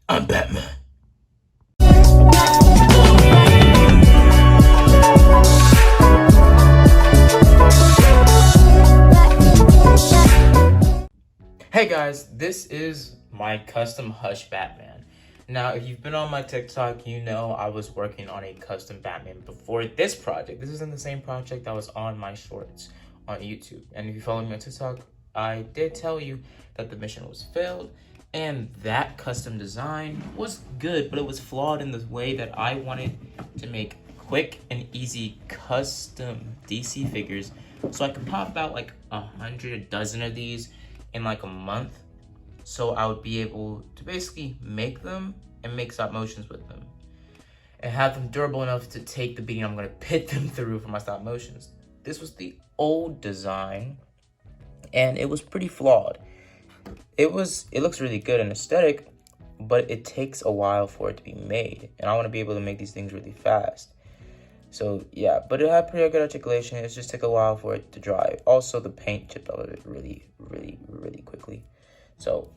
I'm Batman. Hey guys, this is my custom Hush Batman. Now, if you've been on my TikTok, you know I was working on a custom Batman before this project. This isn't the same project that was on my shorts on YouTube. And if you follow me on TikTok, I did tell you that the mission was failed and that custom design was good, but it was flawed in the way that I wanted to make quick and easy custom DC figures so I could pop out like 100 dozen of these in like a month, so I would be able to basically make them and make stop motions with them and have them durable enough to take the beating I'm going to pit them through for my stop motions. This was the old design and it was pretty flawed. It looks really good and aesthetic, but it takes a while for it to be made, and I want to be able to make these things really fast. So yeah, but it had pretty good articulation. It just took a while for it to dry. Also, the paint chipped out of it really quickly. So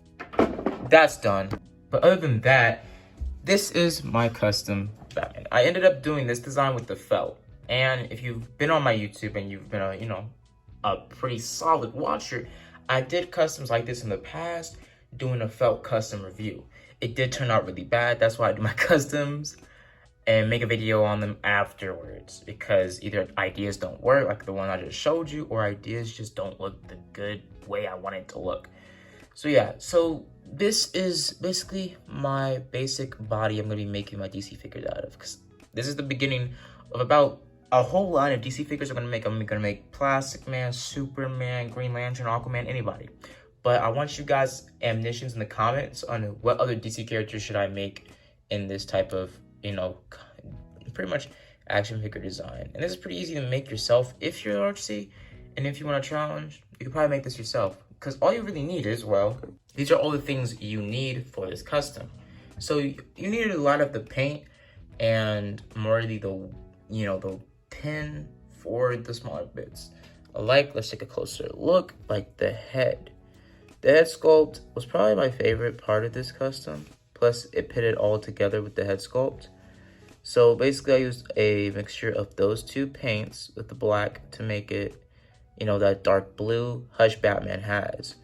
that's done. But other than that, this is my custom Batman. I ended up doing this design with the felt. And if you've been on my YouTube and you've been a pretty solid watcher, I did customs like this in the past, doing a felt custom review. It did turn out really bad. That's why I do my customs and make a video on them afterwards, because either ideas don't work like the one I just showed you, or ideas just don't look the good way I want it to look. So yeah, so this is basically my basic body I'm gonna be making my DC figures out of, because this is the beginning of about a whole line of DC figures I'm gonna make. I'm gonna make Plastic Man, Superman, Green Lantern, Aquaman, anybody. But I want you guys ammunitions in the comments on what other DC characters should I make in this type of, pretty much action figure design. And this is pretty easy to make yourself if you're artsy, and if you want to challenge, you can probably make this yourself, because all you really need is, well, these are all the things you need for this custom. So you need a lot of the paint and more the the tin for the smaller bits. Let's take a closer look, like the head. The head sculpt was probably my favorite part of this custom. Plus, it pitted all together with the head sculpt. So basically, I used a mixture of those two paints with the black to make it, that dark blue Hush Batman has.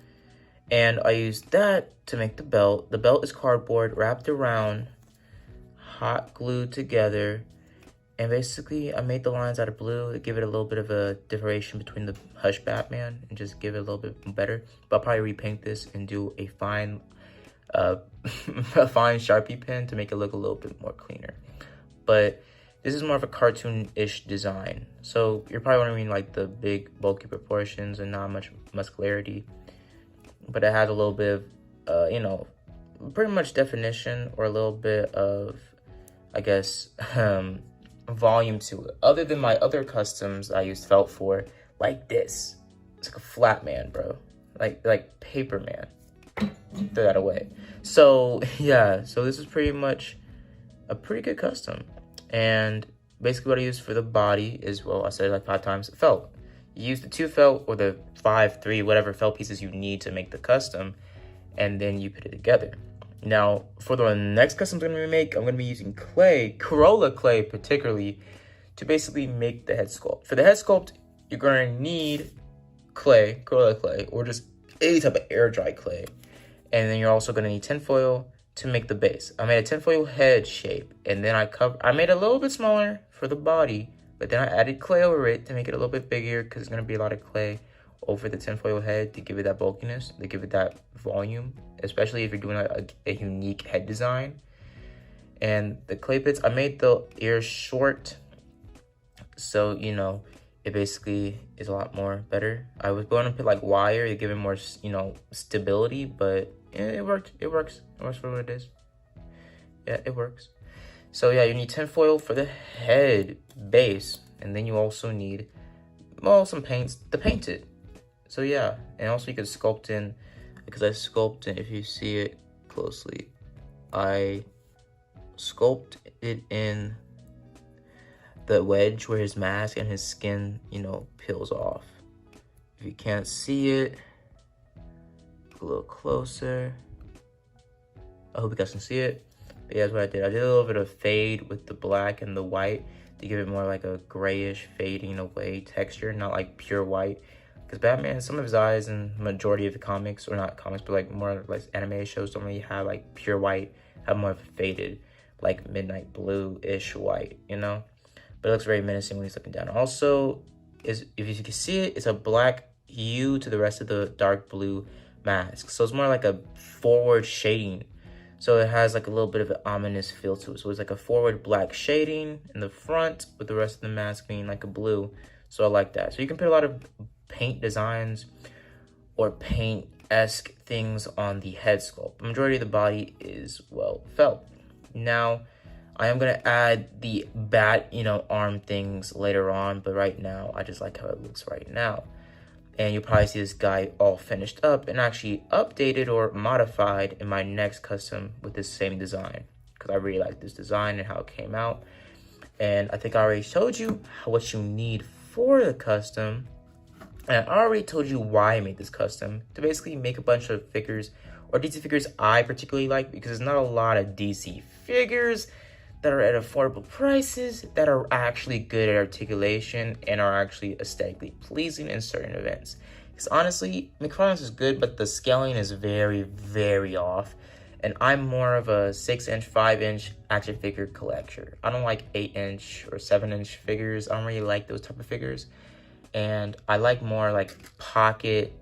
And I used that to make the belt. The belt is cardboard wrapped around, hot glued together. And basically, I made the lines out of blue to give it a little bit of a differentiation between the Hush Batman and just give it a little bit better. But I'll probably repaint this and do a fine Sharpie pen to make it look a little bit more cleaner. But this is more of a cartoon-ish design. So you're probably wondering like the big bulky proportions and not much muscularity. But it has a little bit of, pretty much definition, or a little bit of, I guess, volume to it. Other than my other customs I used felt for, like this. It's like a flat man, bro. Like Paper Man. Throw that away. So yeah, so this is pretty much a pretty good custom. And basically what I used for the body is, well, I said it like 5 times, felt. You use the 2 felt or the 5, 3, whatever felt pieces you need to make the custom, and then you put it together. Now, for the next customs I'm going to make, I'm going to be using clay, Corolla clay particularly, to basically make the head sculpt. For the head sculpt, you're going to need clay, Corolla clay, or just any type of air dry clay. And then you're also going to need tinfoil to make the base. I made a tinfoil head shape, and then I made it a little bit smaller for the body, but then I added clay over it to make it a little bit bigger, because there's going to be a lot of clay over the tinfoil head to give it that bulkiness, to give it that volume, especially if you're doing a unique head design. And the clay bits, I made the ears short, so it basically is a lot more better. I was going to put like wire to give it more stability, but it worked. It works for what it is. Yeah, it works. So yeah, you need tinfoil for the head base, and then you also need, well, some paints to paint it. So yeah, and also you can sculpt in, because I sculpt in, if you see it closely, I sculpt it in the wedge where his mask and his skin, peels off. If you can't see it, look a little closer. I hope you guys can see it. But yeah, that's what I did. I did a little bit of fade with the black and the white to give it more like a grayish fading away texture, not like pure white. Because Batman, some of his eyes and majority of the comics, or not comics, but like more like anime shows don't really have like pure white, have more of a faded, like midnight blue-ish white, you know? But it looks very menacing when he's looking down. Also, if you can see it, it's a black hue to the rest of the dark blue mask. So it's more like a forward shading. So it has like a little bit of an ominous feel to it. So it's like a forward black shading in the front with the rest of the mask being like a blue. So I like that. So you can put a lot of paint designs or paint-esque things on the head sculpt. The majority of the body is, well, felt. Now, I am going to add the bat, arm things later on, but right now, I just like how it looks right now. And you'll probably see this guy all finished up and actually updated or modified in my next custom with this same design. Because I really like this design and how it came out. And I think I already showed you what you need for the custom. And I already told you why I made this custom. To basically make a bunch of figures, or DC figures I particularly like, because there's not a lot of DC figures that are at affordable prices, that are actually good at articulation, and are actually aesthetically pleasing in certain events. Because honestly, McFarlane's is good, but the scaling is very, very off. And I'm more of a 6-inch, 5-inch action figure collector. I don't like 8-inch or 7-inch figures. I don't really like those type of figures. And I like more like pocket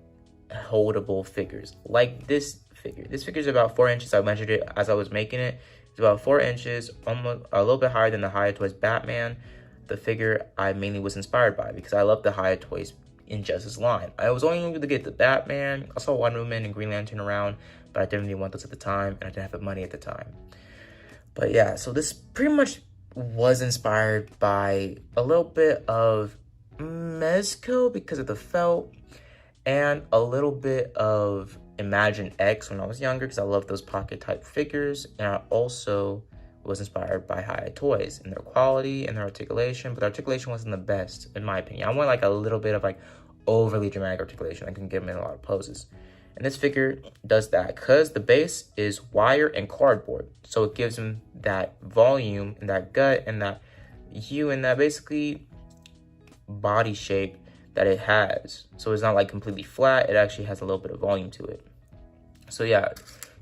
holdable figures, like this figure. This figure is about 4 inches. I measured it as I was making it. It's about 4 inches, almost a little bit higher than the Hiya Toys Batman, the figure I mainly was inspired by, because I love the Hiya Toys Injustice line. I was only able to get the Batman. I saw Wonder Woman and Green Lantern around, but I didn't really want those at the time, and I didn't have the money at the time. But yeah, so this pretty much was inspired by a little bit of Mezco because of the felt, and a little bit of Imagine X when I was younger, because I love those pocket type figures. And I also was inspired by Hiya Toys and their quality and their articulation, but the articulation wasn't the best in my opinion. I want like a little bit of like overly dramatic articulation. I can get them in a lot of poses, and this figure does that because the base is wire and cardboard, so it gives him that volume and that gut and that hue and that basically body shape that it has. So it's not like completely flat, it actually has a little bit of volume to it. So yeah,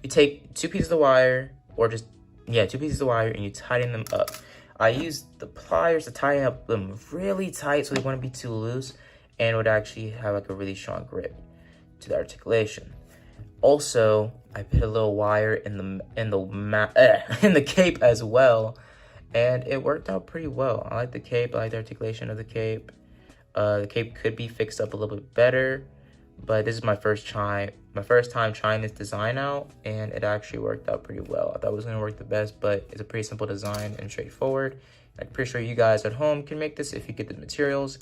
you take 2 pieces of wire, or just 2 pieces of wire, and you tighten them up. I use the pliers to tighten up them really tight so they wouldn't be too loose, and would actually have like a really strong grip to the articulation. Also, I put a little wire in the cape as well, and it worked out pretty well. I like the cape, I like the articulation of the cape. The cape could be fixed up a little bit better, but this is my first time trying this design out, and it actually worked out pretty well. I thought it was going to work the best, but it's a pretty simple design and straightforward. I'm pretty sure you guys at home can make this if you get the materials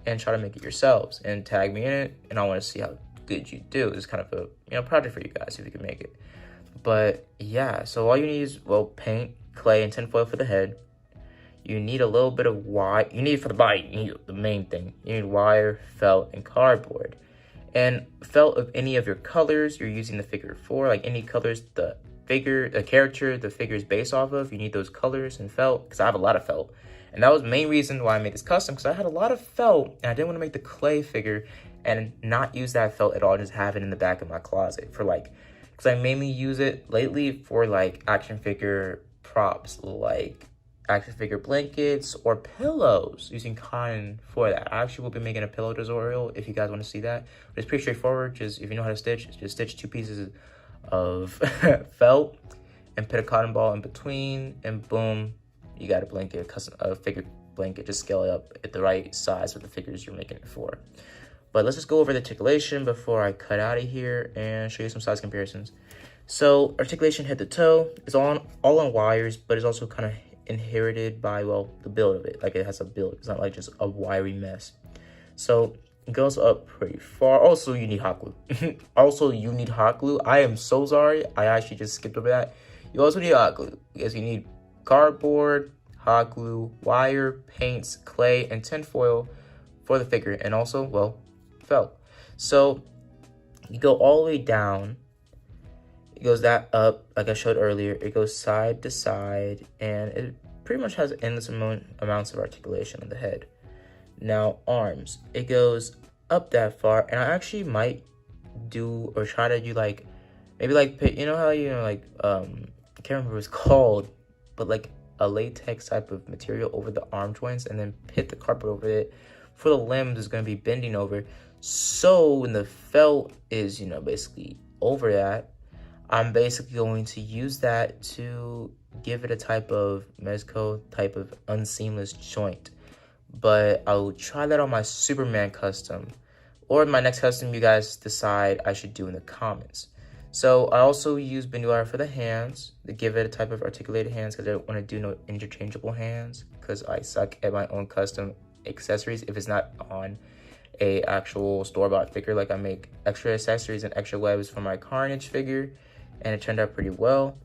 and try to make it yourselves and tag me in it, and I want to see how good you do. It's kind of a project for you guys if you can make it. But yeah, so all you need is, well, paint, clay, and tinfoil for the head. You need a little bit of wire. You need for the body, you need the main thing. You need wire, felt, and cardboard. And felt of any of your colors you're using the figure for, like any colors the character, the figure is based off of, you need those colors and felt, because I have a lot of felt. And that was the main reason why I made this custom, because I had a lot of felt, and I didn't want to make the clay figure and not use that felt at all, just have it in the back of my closet for like, because I mainly use it lately for like action figure props, like action figure blankets or pillows, using cotton for that. I actually will be making a pillow tutorial if you guys want to see that. But it's pretty straightforward. Just if you know how to stitch, just stitch 2 pieces of felt and put a cotton ball in between, and boom, you got a blanket, a figure blanket. Just scale it up at the right size for the figures you're making it for. But let's just go over the articulation before I cut out of here and show you some size comparisons. So articulation head to toe is all on wires, but it's also kind of inherited by, well, the build of it. Like, it has a build. It's not like just a wiry mess. So it goes up pretty far. Also, you need hot glue. I am so sorry, I actually just skipped over that. You also need hot glue, because you need cardboard, hot glue, wire, paints, clay, and tinfoil for the figure, and also, well, felt. So you go all the way down. You goes that up, like I showed earlier. It goes side to side, and it pretty much has endless amounts of articulation on the head. Now, arms. It goes up that far, and I actually might do or try to do like, maybe like, you know how, like, I can't remember what it's called, but like a latex type of material over the arm joints and then pit the carpet over it. For the limbs, is going to be bending over. So when the felt is, basically over that, I'm basically going to use that to give it a type of mezco type of unseamless joint. But I'll try that on my Superman custom, or my next custom you guys decide I should do in the comments. So I also use Bendula for the hands to give it a type of articulated hands, because I don't want to do no interchangeable hands, because I suck at my own custom accessories if it's not on a actual store-bought figure. Like, I make extra accessories and extra webs for my Carnage figure, and it turned out pretty well.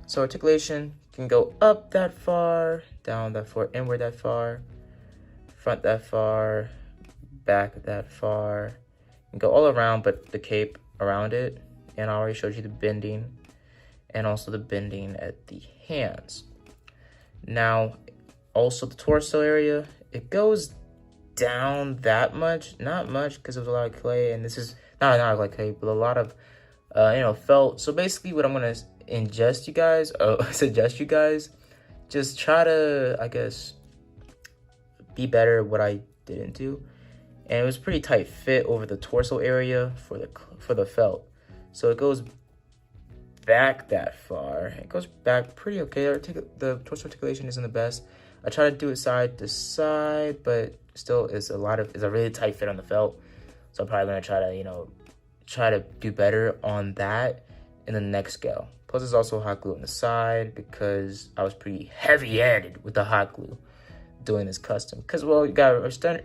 So articulation can go up that far, down that far, inward that far, front that far, back that far, and go all around, but the cape around it. And I already showed you the bending, and also the bending at the hands. Now, also the torso area, it goes down that much, not much, because there's a lot of clay, and this is not like clay, but a lot of felt. So basically what I'm gonna suggest you guys, just try to, I guess, be better at what I didn't do. And it was pretty tight fit over the torso area for the felt. So it goes back that far. It goes back pretty okay. The torso articulation isn't the best. I try to do it side to side, but still it's a really tight fit on the felt. So I'm probably gonna try to do better on that in the next scale. Plus there's also hot glue on the side, because I was pretty heavy-handed with the hot glue doing this custom. Because, well, you gotta understand,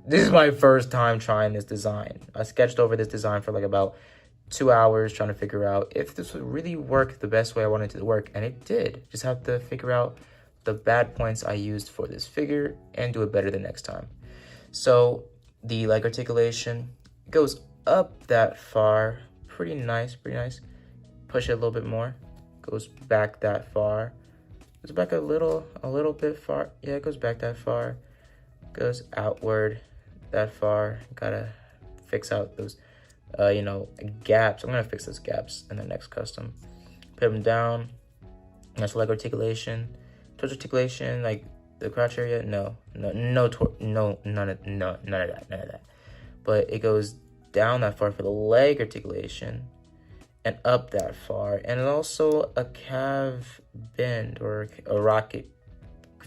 this is my first time trying this design. I sketched over this design for like about 2 hours trying to figure out if this would really work the best way I wanted it to work, and it did. Just have to figure out the bad points I used for this figure and do it better the next time. So the leg articulation goes up that far, pretty nice. Push it a little bit more, goes back that far, goes back a little bit far. Yeah, it goes back that far, goes outward that far. Gotta fix out those gaps. I'm gonna fix those gaps in the next custom. Put them down. That's leg articulation. Torso articulation, like the crotch area, none of that. But it goes down that far for the leg articulation, and up that far, and also a calf bend or a rocket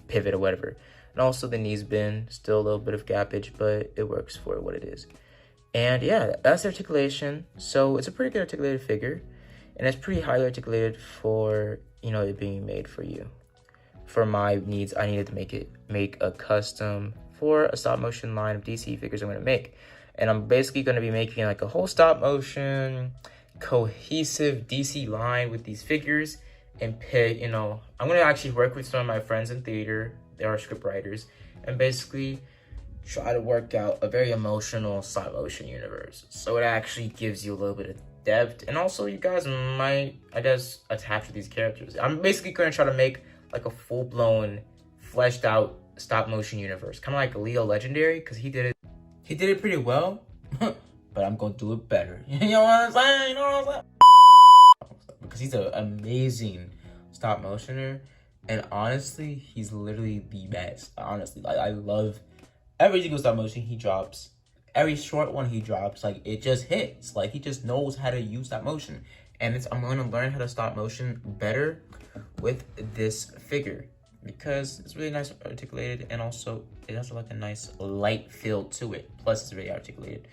pivot or whatever. And also the knees bend, still a little bit of gappage, but it works for what it is. And yeah, that's make So it's a pretty good articulated figure, and it's pretty highly articulated for it being made for you. For my needs, I needed to make a custom for a stop motion line of DC figures I'm gonna make. And I'm basically gonna be making like a whole stop motion cohesive DC line with these figures, and I'm gonna actually work with some of my friends in theater. They are script writers, and basically try to work out a very emotional stop motion universe, so it actually gives you a little bit of depth, and also you guys might, I guess, attach with these characters. I'm basically gonna try to make like a full-blown fleshed out stop motion universe, kind of like Leo Legendary, because he did it pretty well. But I'm gonna do it better. You know what I'm saying? Because he's an amazing stop motioner, and honestly, he's literally the best. Honestly, like, I love every single stop motion he drops. Every short one he drops, like, it just hits. Like, he just knows how to use stop motion, and I'm gonna learn how to stop motion better with this figure, because it's really nice articulated, and also it has like a nice light feel to it. Plus, it's very articulated.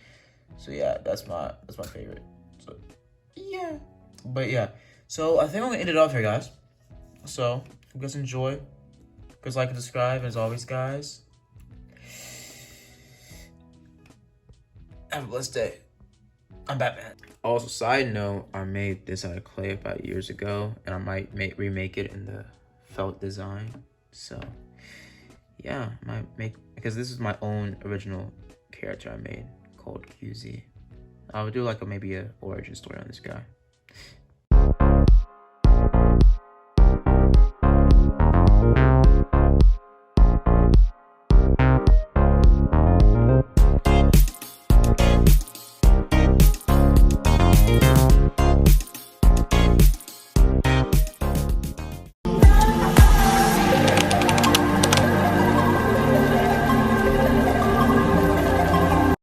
So yeah, that's my favorite. So yeah, but yeah. So I think I'm gonna end it off here, guys. So if you guys enjoy, please like and subscribe. And as always, guys, have a blessed day. I'm Batman. Also, side note, I made this out of clay about years ago, and I might remake it in the felt design. So yeah, I might make, because this is my own original character I made called QZ. I'll do like maybe a origin story on this guy.